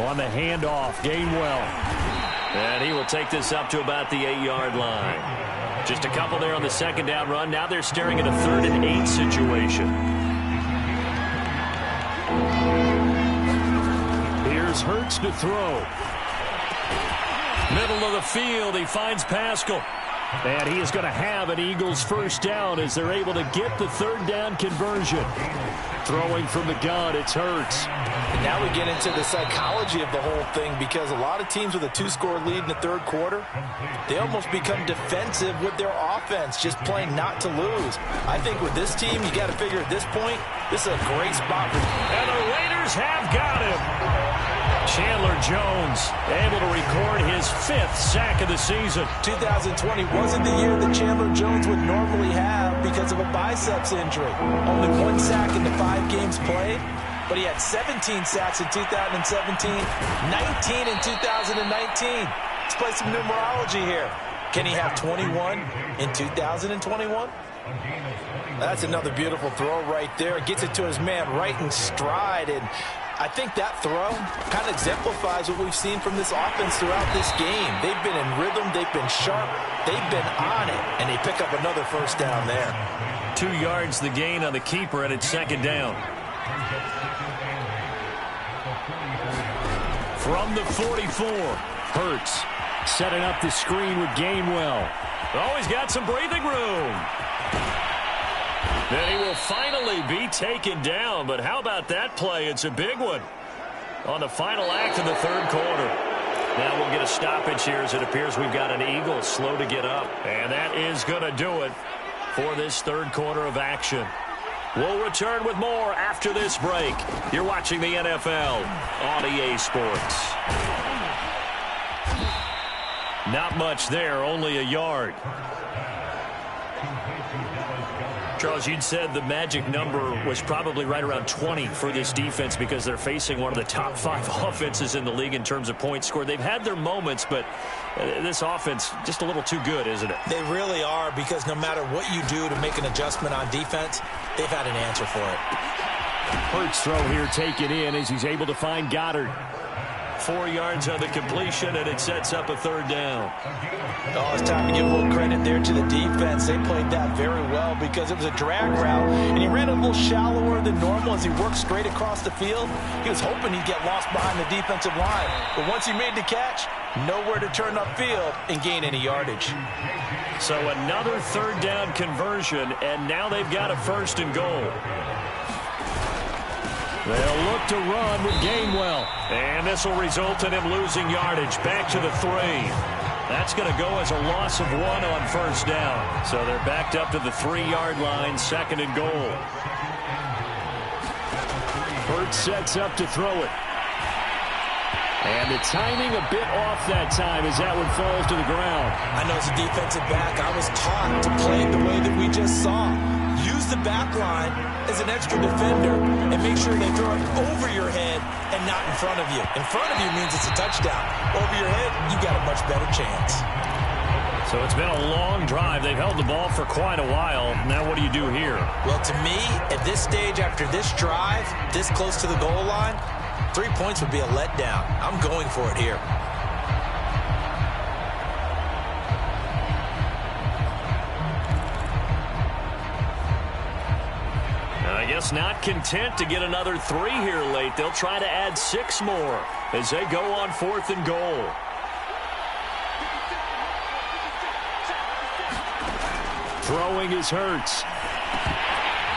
On the handoff, Gainwell. And he will take this up to about the 8-yard line. Just a couple there on the 2nd down run. Now they're staring at a 3rd and 8 situation. Here's Hurts to throw. Middle of the field, he finds Pascal. And he is going to have an Eagles first down as they're able to get the 3rd down conversion. Throwing from the gun, it's Hurts. And now we get into the psychology of the whole thing, because a lot of teams with a 2-score lead in the 3rd quarter, they almost become defensive with their offense, just playing not to lose. I think with this team, you got to figure at this point, this is a great spot for them. And the Raiders have got him. Chandler Jones able to record his 5th sack of the season. 2020 wasn't the year that Chandler Jones would normally have because of a biceps injury. Only 1 sack in the 5 games played, but he had 17 sacks in 2017, 19 in 2019. Let's play some numerology here. Can he have 21 in 2021? That's another beautiful throw right there. Gets it to his man right in stride, and I think that throw kind of exemplifies what we've seen from this offense throughout this game. They've been in rhythm, they've been sharp, they've been on it, and they pick up another first down there. 2 yards the gain on the keeper, and it's 2nd down. From the 44, Hurts setting up the screen with Gainwell. Oh, he's got some breathing room. Then he will finally be taken down, but how about that play? It's a big one on the final act of the 3rd quarter. Now we'll get a stoppage here as it appears we've got an Eagle slow to get up. And that is going to do it for this 3rd quarter of action. We'll return with more after this break. You're watching the NFL on EA Sports. Not much there, only a yard. Charles, you'd said the magic number was probably right around 20 for this defense because they're facing one of the top 5 offenses in the league in terms of points scored. They've had their moments, but this offense just a little too good, isn't it? They really are, because no matter what you do to make an adjustment on defense, they've had an answer for it. Hurts throw here taken in as he's able to find Goddard. 4 yards on the completion, and it sets up a 3rd down. Oh, it's time to give a little credit there to the defense. They played that very well because it was a drag route, and he ran a little shallower than normal as he worked straight across the field. He was hoping he'd get lost behind the defensive line, but once he made the catch, nowhere to turn upfield and gain any yardage. So another 3rd down conversion, and now they've got a 1st and goal. They'll look to run with Gainwell. And this will result in him losing yardage. Back to the 3. That's going to go as a loss of 1 on 1st down. So they're backed up to the 3-yard line, 2nd and goal. Hurts sets up to throw it. And the timing a bit off that time as that one falls to the ground. I know as a defensive back, I was taught to play the way that we just saw. Use the back line as an extra defender and make sure they throw it over your head and not in front of you. In front of you means it's a touchdown. Over your head, you got a much better chance. So it's been a long drive. They've held the ball for quite a while. Now what do you do here? Well, to me, at this stage, after this drive, this close to the goal line, 3 points would be a letdown. I'm going for it here. guess not content to get another 3 here late. They'll try to add 6 more as they go on 4th and goal. Throwing is Hurts.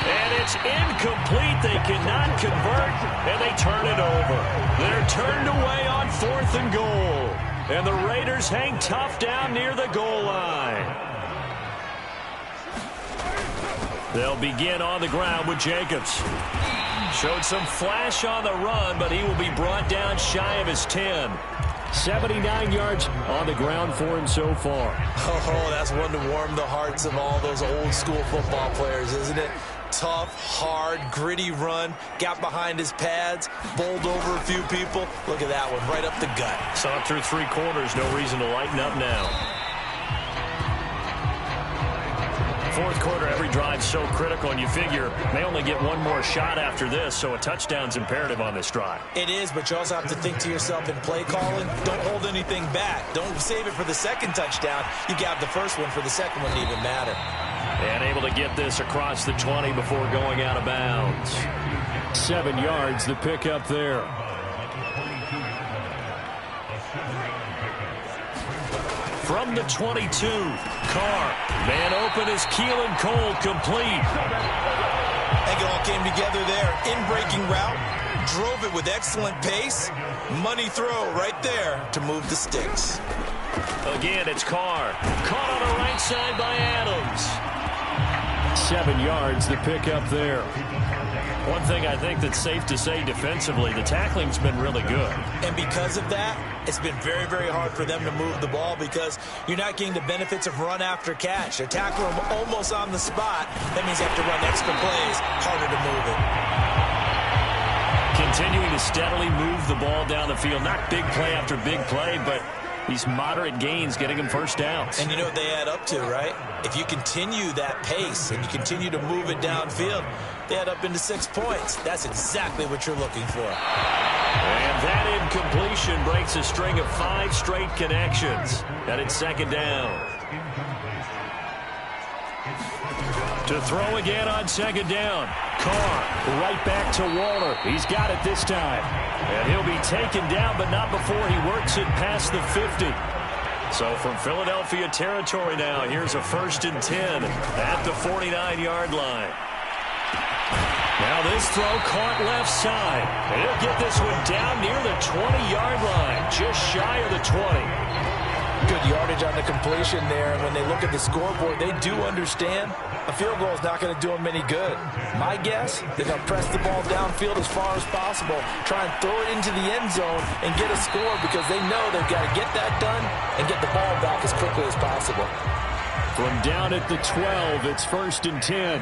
And it's incomplete. They cannot convert, and they turn it over. They're turned away on 4th and goal. And the Raiders hang tough down near the goal line. They'll begin on the ground with Jacobs. Showed some flash on the run, but he will be brought down shy of his 10. 79 yards on the ground for him so far. Oh, that's one to warm the hearts of all those old school football players, isn't it? Tough, hard, gritty run. Got behind his pads, bowled over a few people. Look at that one, right up the gut. Saw it through 3 quarters. No reason to lighten up now. 4th quarter, every drive so critical, and you figure they only get 1 more shot after this, so a touchdown's imperative on this drive. It is, but you also have to think to yourself in play calling, don't hold anything back. Don't save it for the second touchdown. You got the first one for the second one to even matter. And able to get this across the 20 before going out of bounds. 7 yards, the pickup there. From the 22, Carr. Man open is Keelan Cole, complete. I think it all came together there. In-breaking route, drove it with excellent pace. Money throw right there to move the sticks. Again, it's Carr. Caught on the right side by Adams. 7 yards, the pickup there. One thing I think that's safe to say defensively, the tackling's been really good. And because of that, it's been very, very hard for them to move the ball because you're not getting the benefits of run after catch. They tackle them almost on the spot. That means you have to run extra plays, harder to move it. Continuing to steadily move the ball down the field. Not big play after big play, but these moderate gains getting them first downs. And you know what they add up to, right? If you continue that pace and you continue to move it downfield, they add up into 6 points. That's exactly what you're looking for. And that incompletion breaks a string of 5 straight connections. And it's 2nd down. To throw again on 2nd down. Carr right back to Waller. He's got it this time. And he'll be taken down, but not before he works it past the 50. So from Philadelphia territory now, here's a 1st and 10 at the 49-yard line. Now this throw caught left side. And he'll get this one down near the 20-yard line, just shy of the 20. Good yardage on the completion there. And when they look at the scoreboard, they do understand a field goal is not going to do them any good. My guess, they're going to press the ball downfield as far as possible, try and throw it into the end zone and get a score because they know they've got to get that done and get the ball back as quickly as possible. From down at the 12, it's 1st and 10.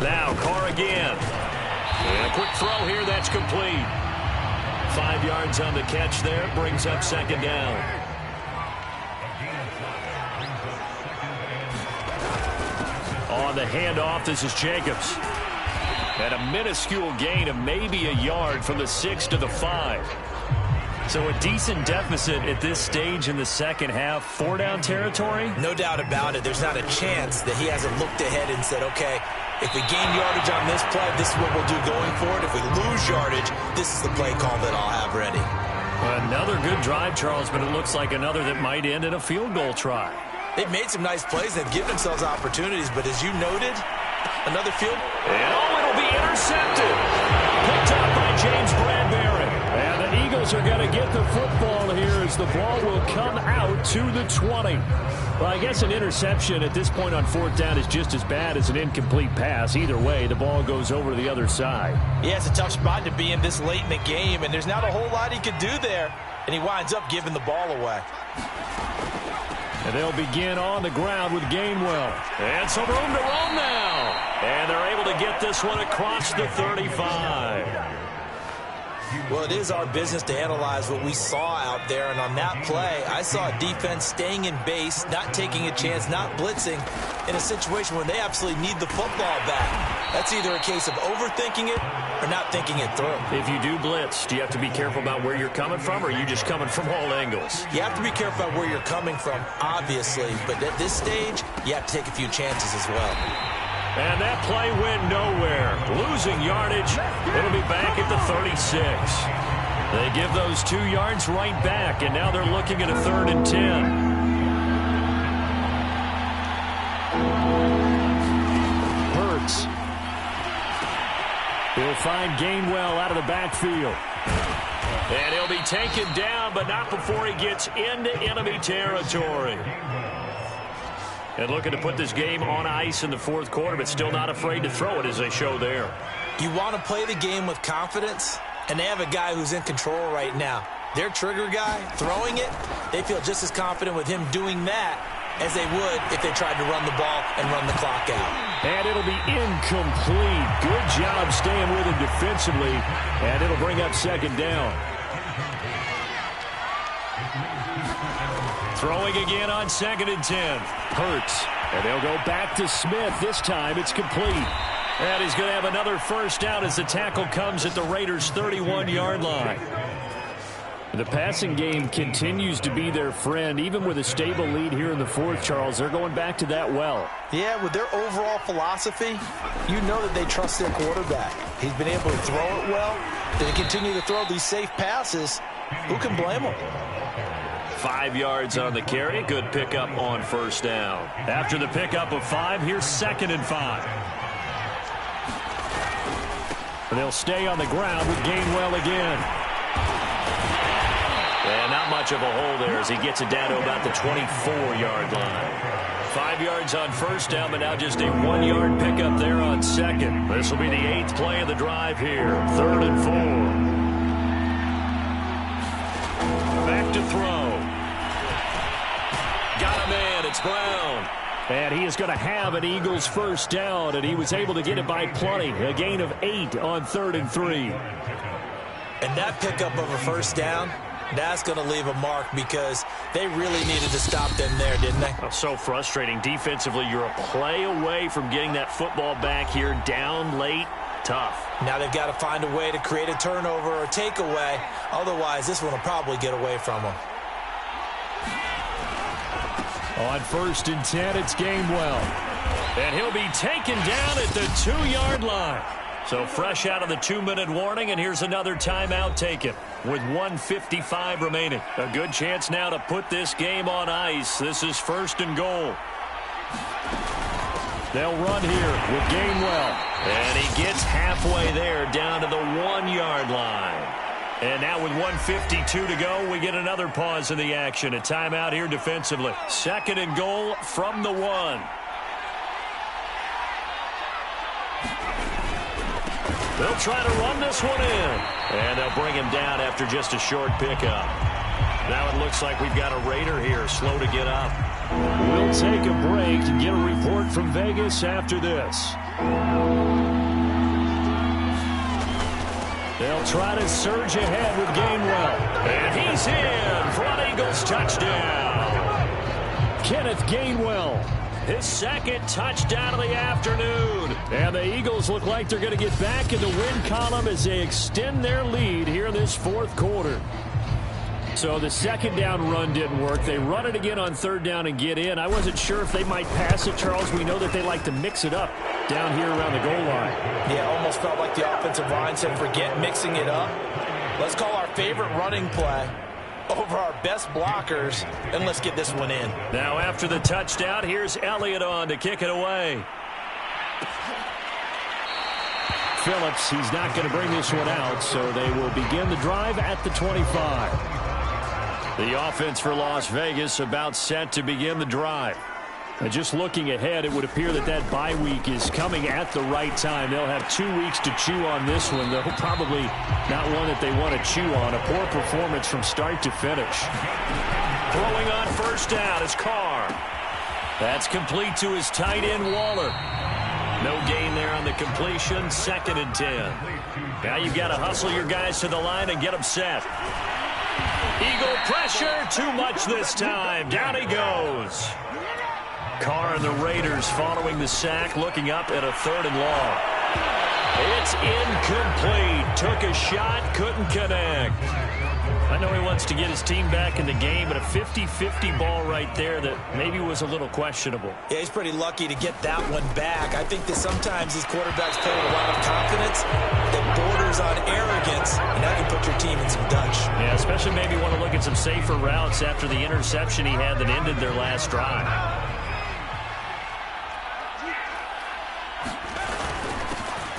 Now Carr again. And a quick throw here, that's complete. 5 yards on the catch there, brings up 2nd down. On the handoff, this is Jacobs. And a minuscule gain of maybe a yard from the 6 to the 5. So a decent deficit at this stage in the second half. 4-down territory? No doubt about it. There's not a chance that he hasn't looked ahead and said, okay, if we gain yardage on this play, this is what we'll do going forward. If we lose yardage, this is the play call that I'll have ready. Another good drive, Charles, but it looks like another that might end in a field goal try. They've made some nice plays. They've given themselves opportunities, but as you noted, another field. And it'll be intercepted. Picked up by James Bradbury. And the Eagles are going to get the football here as the ball will come out to the 20. Well, I guess an interception at this point on 4th down is just as bad as an incomplete pass. Either way, the ball goes over to the other side. Yeah, it's a tough spot to be in this late in the game, and there's not a whole lot he could do there, and he winds up giving the ball away. And they'll begin on the ground with Gainwell. And some room to roam now. And they're able to get this one across the 35. Well, it is our business to analyze what we saw out there, and on that play, I saw a defense staying in base, not taking a chance, not blitzing, in a situation where they absolutely need the football back. That's either a case of overthinking it or not thinking it through. If you do blitz, do you have to be careful about where you're coming from, or are you just coming from all angles? You have to be careful about where you're coming from, obviously, but at this stage, you have to take a few chances as well. And that play went nowhere. Losing yardage. It'll be back at the 36. They give those 2 yards right back, and now they're looking at a 3rd and 10. Hurts. He'll find Gainwell out of the backfield. And he'll be taken down, but not before he gets into enemy territory. And looking to put this game on ice in the 4th quarter, but still not afraid to throw it as they show there. You want to play the game with confidence, and they have a guy who's in control right now. Their trigger guy, throwing it, they feel just as confident with him doing that as they would if they tried to run the ball and run the clock out. And it'll be incomplete. Good job staying with him defensively, and it'll bring up 2nd down. Throwing again on 2nd and 10. Hurts. And they'll go back to Smith. This time it's complete. And he's going to have another 1st down as the tackle comes at the Raiders' 31-yard line. The passing game continues to be their friend. Even with a stable lead here in the 4th, Charles, they're going back to that well. Yeah, with their overall philosophy, you know that they trust their quarterback. He's been able to throw it well. They continue to throw these safe passes. Who can blame them? 5 yards on the carry. Good pickup on 1st down. After the pickup of 5, here's 2nd and 5. And they'll stay on the ground with Gainwell again. And not much of a hole there as he gets it down to about the 24-yard line. 5 yards on 1st down, but now just a 1-yard pickup there on 2nd. This will be the 8th play of the drive here. 3rd and 4. Back to throw. Got a man. It's Brown. And he is going to have an Eagles 1st down, and he was able to get it by plenty. A gain of 8 on 3rd and 3. And that pickup of a 1st down, that's going to leave a mark because they really needed to stop them there, didn't they? Oh, so frustrating. Defensively, you're a play away from getting that football back here. Down late. Tough. Now they've got to find a way to create a turnover or takeaway. Otherwise, this one will probably get away from them. On 1st and 10, it's Gainwell. And he'll be taken down at the 2-yard line. So fresh out of the 2-minute warning, and here's another timeout taken with 1:55 remaining. A good chance now to put this game on ice. This is 1st and goal. They'll run here with Gainwell. And he gets halfway there down to the 1-yard line. And now with 1:52 to go, we get another pause in the action. A timeout here defensively. 2nd and goal from the 1. They'll try to run this one in. And they'll bring him down after just a short pickup. Now it looks like we've got a Raider here, slow to get up. We'll take a break and get a report from Vegas after this. They'll try to surge ahead with Gainwell. And he's in for an Eagles touchdown. Kenneth Gainwell, his 2nd touchdown of the afternoon. And the Eagles look like they're going to get back in the win column as they extend their lead here in this 4th quarter. So the 2nd down run didn't work. They run it again on 3rd down and get in. I wasn't sure if they might pass it, Charles. We know that they like to mix it up down here around the goal line. Yeah, almost felt like the offensive line said, forget mixing it up. Let's call our favorite running play over our best blockers, and let's get this one in. Now after the touchdown, here's Elliott on to kick it away. Phillips, he's not going to bring this one out, so they will begin the drive at the 25. The offense for Las Vegas about set to begin the drive. And just looking ahead, it would appear that that bye week is coming at the right time. They'll have 2 weeks to chew on this one, though probably not one that they want to chew on. A poor performance from start to finish. Throwing on 1st down is Carr. That's complete to his tight end, Waller. No gain there on the completion. 2nd and 10. Now you've got to hustle your guys to the line and get them set. Eagle pressure, too much this time. Down he goes. Carr and the Raiders following the sack, looking up at a 3rd and long. It's incomplete. Took a shot, couldn't connect. I know he wants to get his team back in the game, but a 50-50 ball right there that maybe was a little questionable. Yeah, he's pretty lucky to get that one back. I think that sometimes these quarterbacks play with a lot of confidence that borders on arrogance, and that can put your team in some Dutch. Yeah, especially maybe want to look at some safer routes after the interception he had that ended their last drive.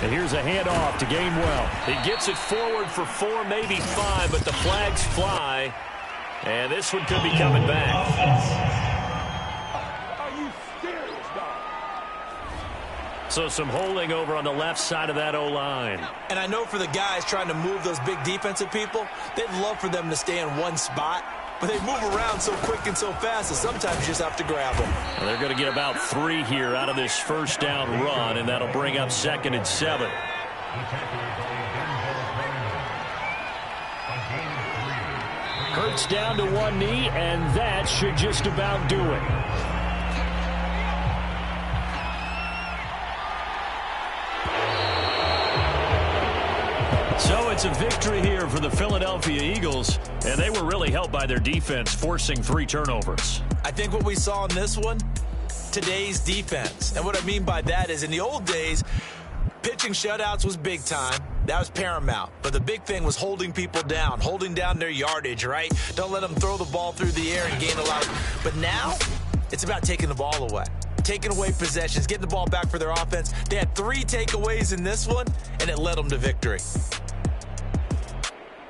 And here's a handoff to Gainwell. He gets it forward for 4, maybe 5, but the flags fly. And this one could be coming back. Are you serious, dog? So some holding over on the left side of that O-line. And I know for the guys trying to move those big defensive people, they'd love for them to stay in one spot. But they move around so quick and so fast that sometimes you just have to grab them. Well, they're going to get about 3 here out of this first down run, and that'll bring up 2nd and 7. Hurts down to one knee, and that should just about do it. So it's a victory here for the Philadelphia Eagles, and they were really helped by their defense, forcing 3 turnovers. I think what we saw in this one, today's defense. And what I mean by that is in the old days, pitching shutouts was big time. That was paramount. But the big thing was holding people down, holding down their yardage, right? Don't let them throw the ball through the air and gain a lot. But now, it's about taking the ball away. Taking away possessions, getting the ball back for their offense. They had 3 takeaways in this one, and it led them to victory.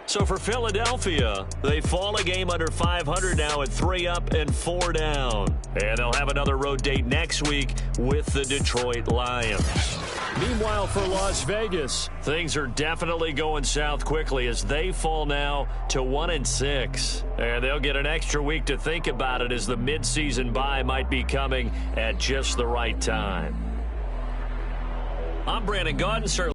So for Philadelphia, they fall a game under 500 now at 3 up and 4 down. And they'll have another road date next week with the Detroit Lions. Meanwhile, for Las Vegas, things are definitely going south quickly as they fall now to 1-6. And they'll get an extra week to think about it as the midseason bye might be coming at just the right time. I'm Brandon Gaudin, sir.